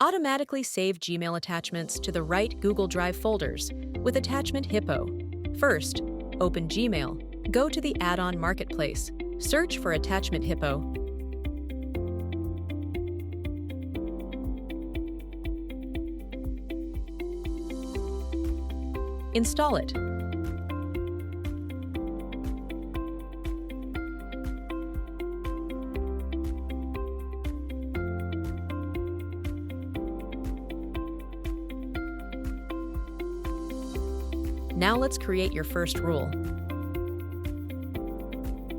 Automatically save Gmail attachments to the right Google Drive folders with Attachment Hippo. First, open Gmail, go to the add-on marketplace, search for Attachment Hippo. Install it. Now let's create your first rule.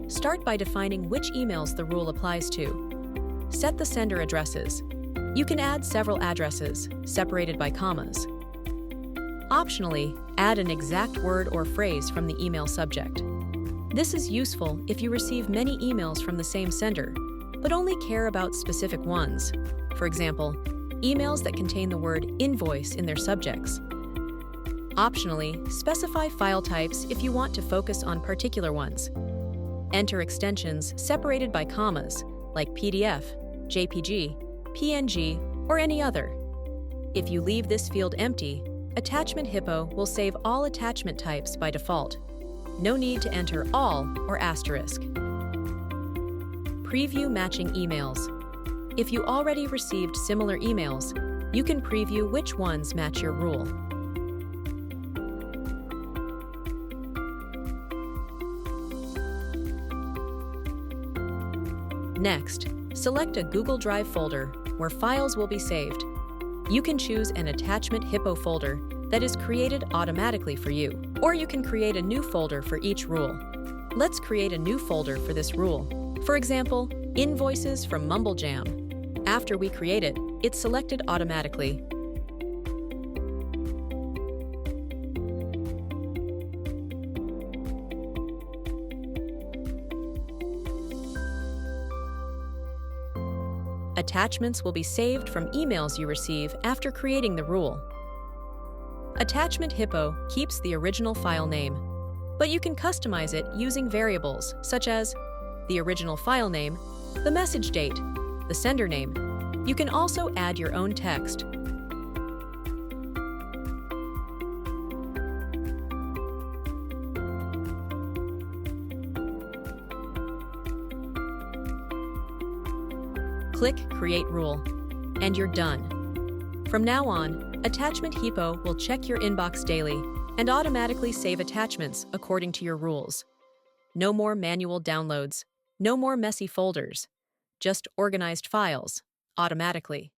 Start by defining which emails the rule applies to. Set the sender addresses. You can add several addresses, separated by commas. Optionally, add an exact word or phrase from the email subject. This is useful if you receive many emails from the same sender, but only care about specific ones. For example, emails that contain the word invoice in their subjects. Optionally, specify file types if you want to focus on particular ones. Enter extensions separated by commas, like PDF, JPG, PNG, or any other. If you leave this field empty, Attachment Hippo will save all attachment types by default. No need to enter all or asterisk. Preview matching emails. If you already received similar emails, you can preview which ones match your rule. Next, select a Google Drive folder where files will be saved. You can choose an Attachment Hippo folder that is created automatically for you, or you can create a new folder for each rule. Let's create a new folder for this rule. For example, Invoices from MumbleJam. After we create it, it's selected automatically. Attachments will be saved from emails you receive after creating the rule. Attachment Hippo keeps the original file name, but you can customize it using variables such as the original file name, the message date, the sender name. You can also add your own text. Click Create Rule, and you're done. From now on, Attachment Hippo will check your inbox daily and automatically save attachments according to your rules. No more manual downloads, no more messy folders, just organized files, automatically.